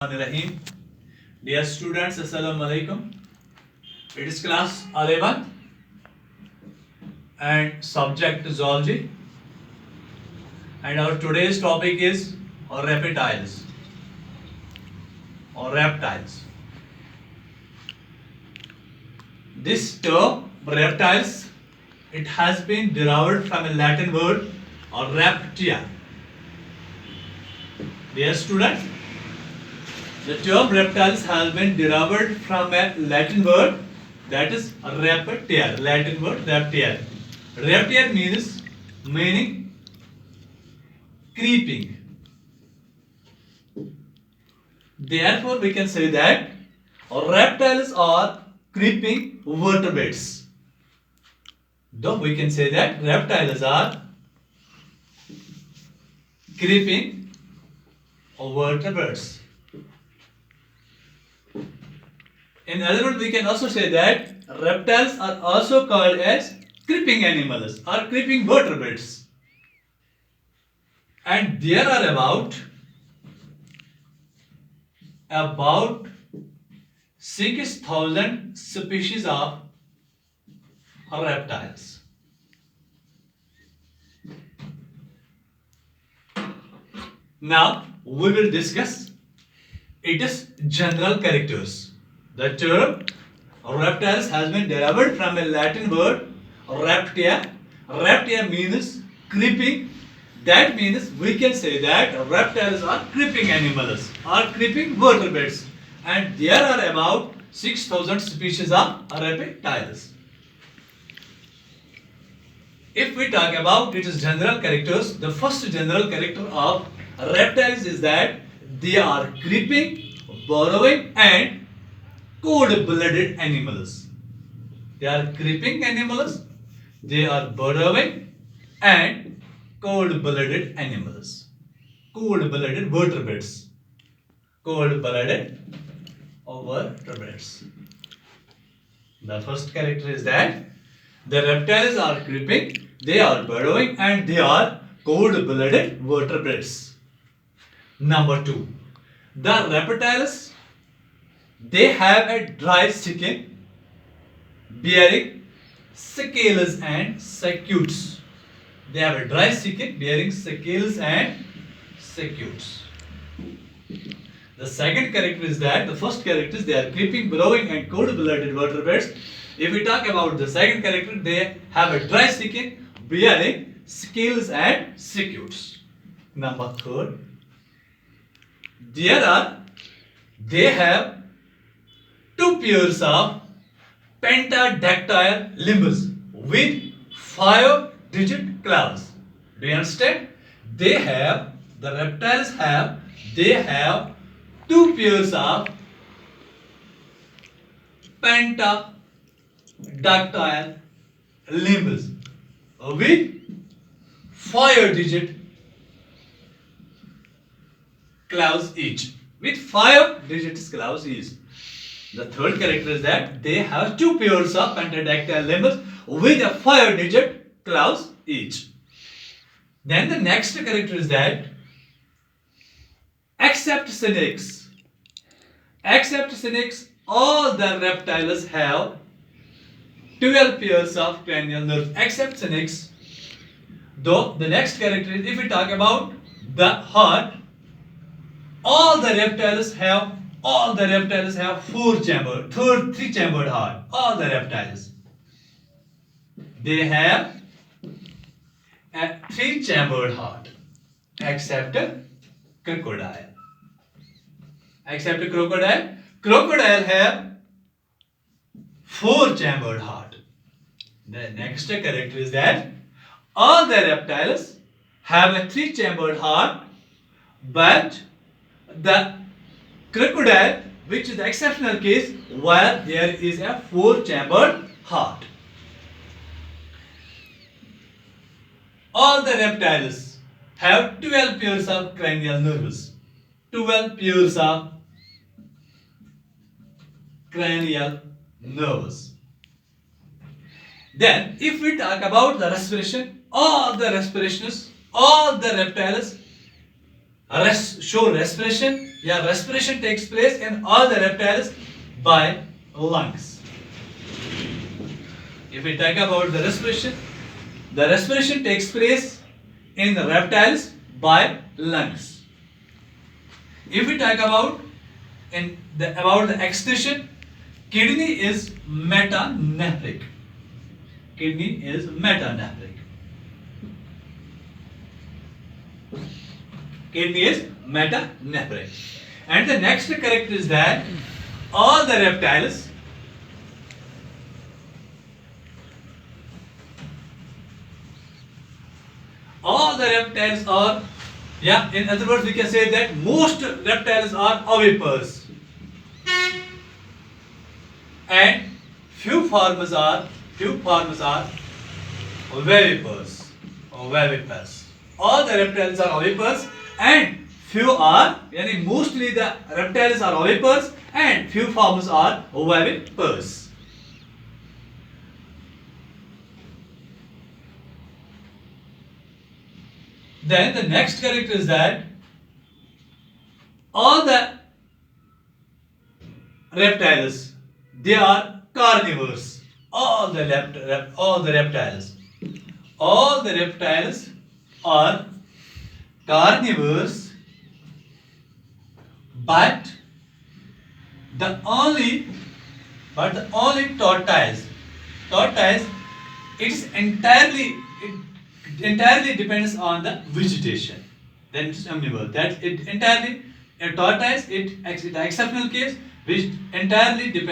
Rahim. Dear students, Assalamu alaikum. It is class 11 and subject zoology. And our today's topic is reptiles or reptiles. This term reptiles, it has been derived from a Latin word or reptia. Dear students, the term reptiles has been derived from a Latin word that is reptile. Latin word reptile. Reptile meaning creeping. Therefore, we can say that reptiles are creeping vertebrates. Though we can say that reptiles are creeping vertebrates. In other words, we can also say that reptiles are also called as creeping animals or creeping vertebrates. And there are about 6,000 species of reptiles. Now we will discuss its general characters. The term reptiles has been derived from a Latin word reptia. Reptia means creeping. That means we can say that reptiles are creeping animals or creeping vertebrates. And there are about 6,000 species of reptiles. If we talk about its general characters, the first general character of reptiles is that they are creeping, burrowing and cold-blooded animals. They are creeping animals, they are burrowing and cold-blooded animals. Cold-blooded vertebrates. Cold-blooded vertebrates. The first character is that the reptiles are creeping, they are burrowing and they are cold-blooded vertebrates. Number 2. The reptiles, they have a dry skin bearing scales and scutes. They have a dry skin bearing scales and scutes. The second character is that the first character is they are creeping, burrowing and cold-blooded vertebrates. If we talk about the second character, they have a dry skin bearing scales and scutes. Number 3. They have 2 pairs of pentadactyl limbs with 5-digit claws. Do you understand? The reptiles have 2 pairs of pentadactyl limbs with 5-digit claws each. With 5 digits claws each. The third character is that they have 2 pairs of pentadactyl limbs with a 5-digit claws each. Then the next character is that except snakes, all the reptiles have 12 pairs of cranial nerves except snakes. Though the next character is, if we talk about the heart, all the reptiles have 3-chambered heart. All the reptiles, they have a 3-chambered heart except crocodile. Crocodile have 4-chambered heart. The next character is that all the reptiles have a 3-chambered heart, but the crocodile, which is the exceptional case where there is a 4-chambered heart. All the reptiles have 12 pairs of cranial nerves. 12 pairs of cranial nerves. Then, if we talk about the respiration, all the reptiles show respiration. Yeah, respiration takes place in all the reptiles by lungs. If we talk about the respiration takes place in the reptiles by lungs. If we talk about the excretion, kidney is metanephric. Kidney is metanephric. Kidney is metanephric. And the next character is that all the reptiles are, yeah, in other words we can say that most reptiles are oviparous and few forms are oviparous. All the reptiles are oviparous and few are, yani mostly the reptiles are oviparous and few forms are oviparous. Then the next character is that all the reptiles, they are carnivores. All the reptiles are carnivores, but the only tortoise it entirely depends on the vegetation. Then it's omnivore. That it entirely a tortoise, it exceptional case which entirely depends